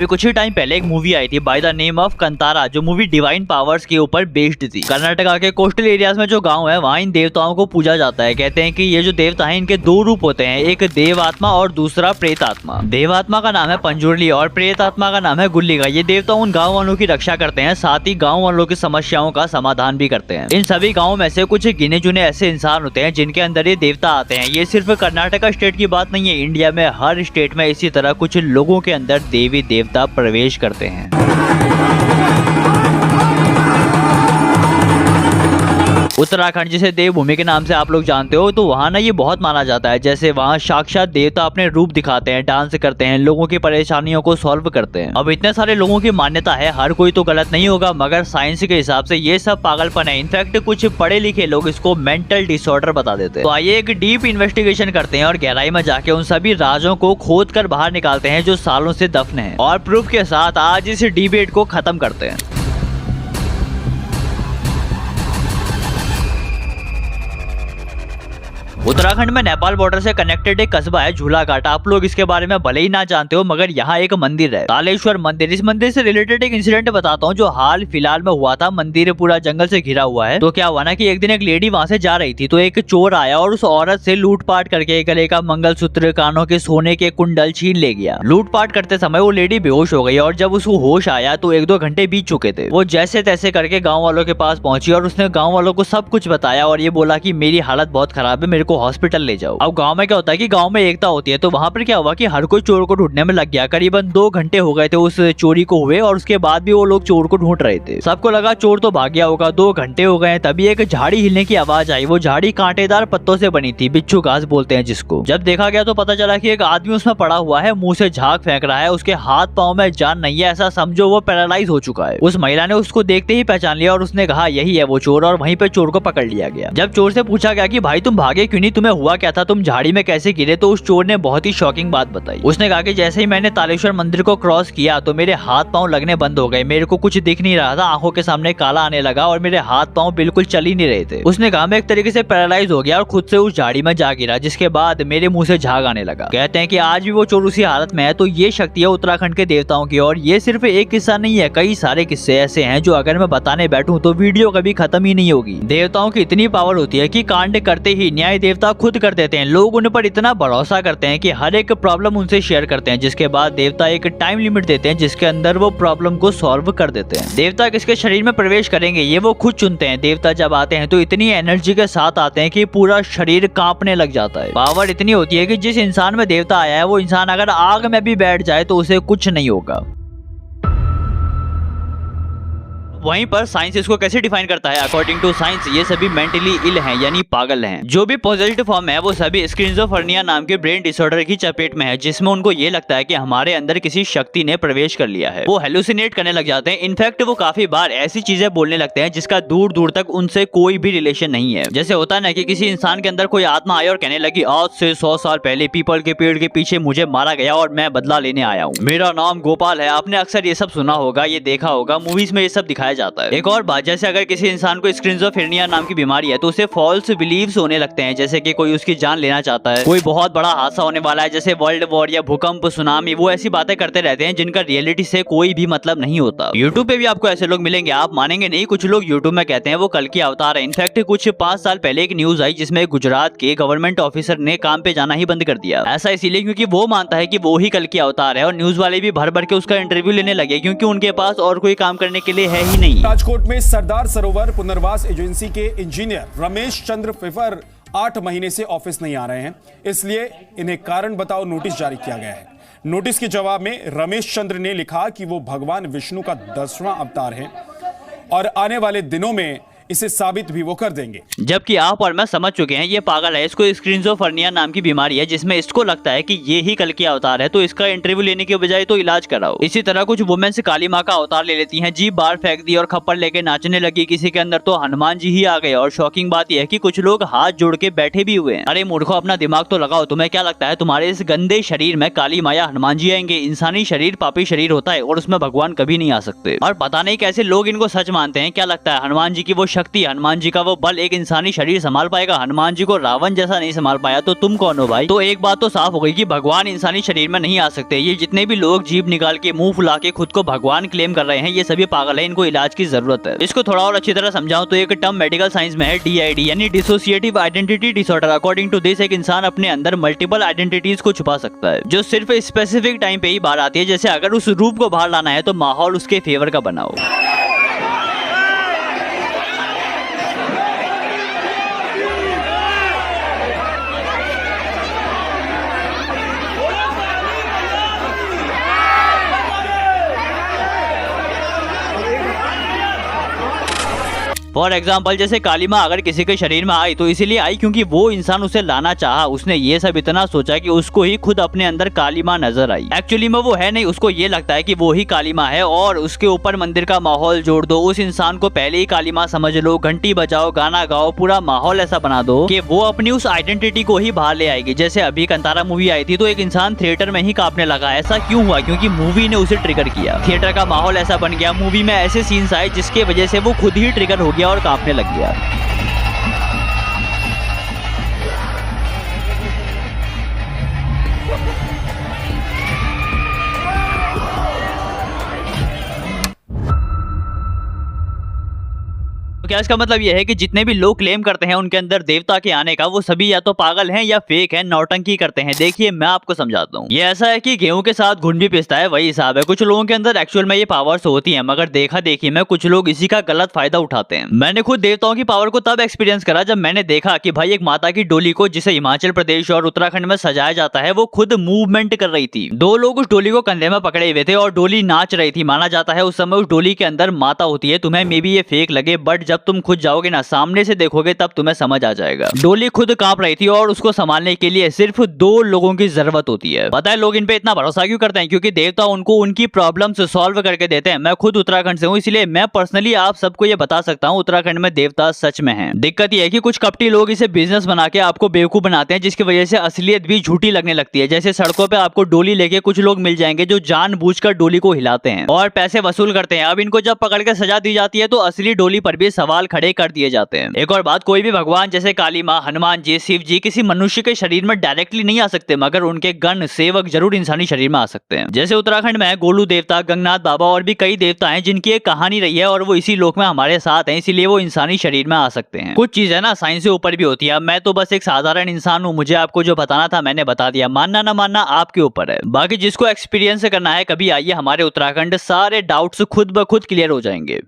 अभी कुछ ही टाइम पहले एक मूवी आई थी by the name of Kantara, जो मूवी डिवाइन पावर्स के ऊपर बेस्ड थी। कर्नाटका के कोस्टल एरियाज में जो गांव है वहाँ इन देवताओं को पूजा जाता है। कहते हैं कि ये जो देवता है इनके दो रूप होते हैं, एक देव आत्मा और दूसरा प्रेत आत्मा। देव आत्मा का नाम है पंजुरली और प्रेत आत्मा का नाम है गुल्लिगा। ये देवता उन गाँव वालों की रक्षा करते हैं, साथ ही गाँव वालों की समस्याओं का समाधान भी करते हैं। इन सभी गाँव में से कुछ गिने चुने ऐसे इंसान होते हैं जिनके अंदर ये देवता आते हैं। ये सिर्फ कर्नाटका स्टेट की बात नहीं है, इंडिया में हर स्टेट में इसी तरह कुछ लोगों के अंदर देवी देवता प्रवेश करते हैं। उत्तराखंड जिसे देवभूमि के नाम से आप लोग जानते हो, तो वहाँ ना ये बहुत माना जाता है। जैसे वहाँ साक्षात देवता अपने रूप दिखाते हैं, डांस करते हैं, लोगों की परेशानियों को सॉल्व करते हैं। अब इतने सारे लोगों की मान्यता है, हर कोई तो गलत नहीं होगा, मगर साइंस के हिसाब से ये सब पागलपन है। इनफैक्ट कुछ पढ़े लिखे लोग इसको मेंटल डिसऑर्डर बता देते हैं। तो आइए एक डीप इन्वेस्टिगेशन करते हैं और गहराई में जाके उन सभी राजों को खोद कर बाहर निकालते हैं जो सालों से दफन है, और प्रूफ के साथ आज इस डिबेट को खत्म करते हैं। उत्तराखंड में नेपाल बॉर्डर से कनेक्टेड एक कस्बा है झूलाघाट। आप लोग इसके बारे में भले ही ना जानते हो, मगर यहाँ एक मंदिर है, तालेश्वर मंदिर। इस मंदिर से रिलेटेड एक इंसिडेंट बताता हूँ जो हाल फिलहाल में हुआ था। मंदिर पूरा जंगल से घिरा हुआ है। तो क्या हुआ ना कि एक दिन एक लेडी वहां से जा रही थी, तो एक चोर आया और उस औरत से लूटपाट करके गले का मंगलसूत्र, कानों के सोने के कुंडल छीन ले गया। लूटपाट करते समय वो लेडी बेहोश हो गई और जब उसको होश आया तो 1-2 घंटे बीत चुके थे। वो जैसे तैसे करके गाँव वालों के पास पहुंची और उसने गाँव वालों को सब कुछ बताया और ये बोला कि मेरी हालत बहुत खराब है, मेरे को हॉस्पिटल ले जाओ। अब गांव में क्या होता है कि गांव में एकता होती है, तो वहां पर क्या हुआ कि हर कोई चोर को ढूंढने में लग गया। करीबन 2 घंटे हो गए थे उस चोरी को हुए और उसके बाद भी वो लोग चोर को ढूंढ रहे थे। सबको लगा चोर तो भाग गया होगा। 2 घंटे हो गए, तभी एक झाड़ी हिलने की आवाज आई। वो झाड़ी कांटेदार पत्तों से बनी थी, बिच्छू घास बोलते हैं जिसको। जब देखा गया तो पता चला कि एक आदमी उसमें पड़ा हुआ है, मुंह से झाग फेंक रहा है, उसके हाथ पाँव में जान नहीं है, ऐसा समझो वो पैरालाइज हो चुका है। उस महिला ने उसको देखते ही पहचान लिया और उसने कहा यही है वो चोर, और वहीं पे चोर को पकड़ लिया गया। जब चोर से पूछा गया कि भाई तुम भागे क्यों नहीं, तुम्हें हुआ क्या था, तुम झाड़ी में कैसे गिरे, तो उस चोर ने बहुत ही शॉकिंग बात बताई। उसने कहा कि जैसे ही मैंने तालेश्वर मंदिर को क्रॉस किया तो मेरे हाथ पांव लगने बंद हो गए, मेरे को कुछ दिख नहीं रहा था, आंखों के सामने काला आने लगा और मेरे हाथ पांव बिल्कुल चल ही नहीं रहे थे। उसने कहा मैं एक तरीके से पैरालाइज हो गया और खुद से उस झाड़ी में जा गिरा, जिसके बाद मेरे मुंह से झाग आने लगा। कहते हैं कि आज भी वो चोर उसी हालत में है। तो ये शक्ति है उत्तराखंड के देवताओं की, और ये सिर्फ एक किस्सा नहीं है, कई सारे किस्से ऐसे हैं जो अगर मैं बताने बैठूं तो वीडियो कभी खत्म ही नहीं होगी। देवताओं की इतनी पावर होती है कि कांड करते ही न्याय देवता खुद कर देते हैं। लोग उन पर इतना भरोसा करते हैं कि हर एक प्रॉब्लम उनसे शेयर करते हैं, जिसके बाद देवता एक टाइम लिमिट देते हैं जिसके अंदर वो प्रॉब्लम को सॉल्व कर देते हैं। देवता किसके शरीर में प्रवेश करेंगे ये वो खुद चुनते हैं। देवता जब आते हैं तो इतनी एनर्जी के साथ आते हैं कि पूरा शरीर कांपने लग जाता है। पावर इतनी होती है कि जिस इंसान में देवता आया है वो इंसान अगर आग में भी बैठ जाए तो उसे कुछ नहीं होगा। वहीं पर साइंस इसको कैसे डिफाइन करता है? अकॉर्डिंग टू साइंस ये सभी मेंटली इल हैं, यानी पागल हैं। जो भी पॉजिटिव फॉर्म है वो सभी स्किज़ोफ्रेनिया नाम के ब्रेन डिसऑर्डर की चपेट में है, जिसमें उनको ये लगता है कि हमारे अंदर किसी शक्ति ने प्रवेश कर लिया है। वो हेलुसिनेट करने लग जाते हैं। इनफैक्ट वो काफी बार ऐसी चीजें बोलने लगते हैं जिसका दूर दूर तक उनसे कोई भी रिलेशन नहीं है। जैसे होता है ना कि किसी इंसान के अंदर कोई आत्मा आई और कहने लगी आज से 100 साल पहले पीपल के पेड़ के पीछे मुझे मारा गया और मैं बदला लेने आया हूँ, मेरा नाम गोपाल है। आपने अक्सर ये सब सुना होगा, ये देखा होगा, मूवीज में ये सब दिखाया जाता है। एक और बात, जैसे अगर किसी इंसान को स्किज़ोफ्रेनिया नाम की बीमारी है तो उसे फॉल्स बिलीव्स होने लगते हैं, जैसे कि कोई उसकी जान लेना चाहता है, कोई बहुत बड़ा हादसा होने वाला है जैसे वर्ल्ड वॉर या भूकंप, सुनामी। वो ऐसी बातें करते रहते हैं जिनका रियलिटी से कोई भी मतलब नहीं होता। यूट्यूब पे भी आपको ऐसे लोग मिलेंगे, आप मानेंगे नहीं। कुछ लोग यूट्यूब में कहते हैं वो कल की अवतार है। इनफैक्ट कुछ 5 साल पहले एक न्यूज आई जिसमें गुजरात के गवर्नमेंट ऑफिसर ने काम पे जाना ही बंद कर दिया। ऐसा इसीलिए क्योंकि वो मानता है कि वो ही कल की अवतार है, और न्यूज वाले भी भर भर के उसका इंटरव्यू लेने लगे क्योंकि उनके पास और कोई काम करने के लिए है ही नहीं। राजकोट में सरदार सरोवर पुनर्वास एजेंसी के इंजीनियर रमेश चंद्र फिफर 8 महीने से ऑफिस नहीं आ रहे हैं, इसलिए इन्हें कारण बताओ नोटिस जारी किया गया है। नोटिस के जवाब में रमेश चंद्र ने लिखा कि वो भगवान विष्णु का 10वां अवतार है और आने वाले दिनों में इसे साबित भी वो कर देंगे। जबकि आप और मैं समझ चुके हैं ये पागल है, इसको स्किज़ोफ्रेनिया नाम की बीमारी है जिसमें इसको लगता है कि ये ही कल की अवतार है, तो इसका इंटरव्यू लेने के बजाय तो इलाज कराओ। इसी तरह कुछ वुमेन्स काली माँ का अवतार ले लेती हैं, जीभ बाहर फेंक दी और खप्पड़ लेके नाचने लगी। किसी के अंदर तो हनुमान जी ही आ गए, और शॉकिंग बात यह है कि कुछ लोग हाथ जोड़ के बैठे भी हुए हैं। अरे मूर्खों, अपना दिमाग तो लगाओ। तुम्हें क्या लगता है तुम्हारे इस गंदे शरीर में काली माया हनुमान जी आएंगे? इंसानी शरीर पापी शरीर होता है और उसमें भगवान कभी नहीं आ सकते। और पता नहीं कैसे लोग इनको सच मानते हैं। क्या लगता है हनुमान जी की वो शक्ति, हनुमान जी का वो बल एक इंसानी शरीर संभाल पाएगा? हनुमान जी को रावण जैसा नहीं संभाल पाया तो तुम कौन हो भाई? तो एक बात तो साफ हो गई कि भगवान इंसानी शरीर में नहीं आ सकते। ये जितने भी लोग जीभ निकाल के मुंह फुला के खुद को भगवान क्लेम कर रहे हैं, ये सभी पागल है, इनको इलाज की जरूरत है। इसको थोड़ा और अच्छी तरह समझाऊं तो एक टर्म मेडिकल साइंस में है DID यानी dissociative identity disorder. According to this एक इंसान अपने अंदर मल्टीपल आइडेंटिटीज को छुपा सकता है जो सिर्फ स्पेसिफिक टाइम पे ही बाहर आती है। जैसे अगर उस रूप को बाहर लाना है तो माहौल उसके फेवर का बनाओ। फॉर एग्जाम्पल जैसे काली माँ अगर किसी के शरीर में आई तो इसीलिए आई क्योंकि वो इंसान उसे लाना चाहा। उसने ये सब इतना सोचा कि उसको ही खुद अपने अंदर काली माँ नजर आई। एक्चुअली में वो है नहीं, उसको ये लगता है कि वो ही काली माँ है और उसके ऊपर मंदिर का माहौल जोड़ दो। उस इंसान को पहले ही काली माँ समझ लो, घंटी बजाओ, गाना गाओ, पूरा माहौल ऐसा बना दो कि वो अपनी उस आइडेंटिटी को ही बाहर ले आएगी। जैसे अभी कंतारा मूवी आई थी तो एक इंसान थिएटर में ही कांपने लगा। ऐसा क्यों हुआ? क्योंकि मूवी ने उसे ट्रिगर किया। थिएटर का माहौल ऐसा बन गया, मूवी में ऐसे सीन्स आए जिसके वजह से वो खुद ही ट्रिगर हो गया और कांपने लग गया। तो क्या इसका मतलब यह है कि जितने भी लोग क्लेम करते हैं उनके अंदर देवता के आने का, वो सभी या तो पागल हैं या फेक हैं, नौटंकी करते हैं? देखिए मैं आपको समझाता हूँ। ये ऐसा है कि गेहूं के साथ घुन भी पिसता है, वही हिसाब है। कुछ लोगों के अंदर एक्चुअल में ये पावर्स होती हैं, मगर देखा देखी में कुछ लोग इसी का गलत फायदा उठाते हैं। मैंने खुद देवताओं की पावर को तब एक्सपीरियंस करा जब मैंने देखा कि भाई एक माता की डोली को, जिसे हिमाचल प्रदेश और उत्तराखंड में सजाया जाता है, वो खुद मूवमेंट कर रही थी। दो लोग उस डोली को कंधे में पकड़े हुए थे और डोली नाच रही थी। माना जाता है उस समय उस डोली के अंदर माता होती है। तुम्हें मे बी ये फेक लगे, बट जब तुम खुद जाओगे ना, सामने से देखोगे, तब तुम्हें समझ आ जाएगा। डोली खुद कांप रही थी और उसको संभालने के लिए सिर्फ 2 लोगों की जरूरत होती है। पता है लोग इन पे इतना भरोसा क्यों करते हैं? क्योंकि देवता उनको उनकी प्रॉब्लम्स सॉल्व करके देते हैं। मैं खुद उत्तराखंड से हूँ, इसलिए मैं पर्सनली आप सबको ये बता सकता हूँ उत्तराखंड में देवता सच में है। दिक्कत ये है कि कुछ कपटी लोग इसे बिजनेस बना के आपको बेवकूफ बनाते हैं, जिसकी वजह से असलियत भी झूठी लगने लगती है। जैसे सड़कों पे आपको डोली लेके कुछ लोग मिल जाएंगे जो जानबूझकर डोली को हिलाते हैं और पैसे वसूल करते हैं। अब इनको जब पकड़ के सजा दी जाती है तो असली डोली पर भी सवाल खड़े कर दिए जाते हैं। एक और बात, कोई भी भगवान जैसे काली माँ, हनुमान जी, शिव जी किसी मनुष्य के शरीर में डायरेक्टली नहीं आ सकते, मगर उनके गण सेवक जरूर इंसानी शरीर में आ सकते हैं। जैसे उत्तराखंड में गोलू देवता, गंगनाथ बाबा और भी कई देवता हैं जिनकी एक कहानी रही है और वो इसी लोक में हमारे साथ हैं, इसीलिए वो इंसानी शरीर में आ सकते हैं। कुछ चीजें ना साइंस से ऊपर भी होती है। मैं तो बस एक साधारण इंसान हूँ, मुझे आपको जो बताना था मैंने बता दिया। मानना ना मानना आपके ऊपर है। बाकी जिसको एक्सपीरियंस करना है कभी आइए हमारे उत्तराखंड, सारे डाउट्स खुद ब खुद क्लियर हो जाएंगे।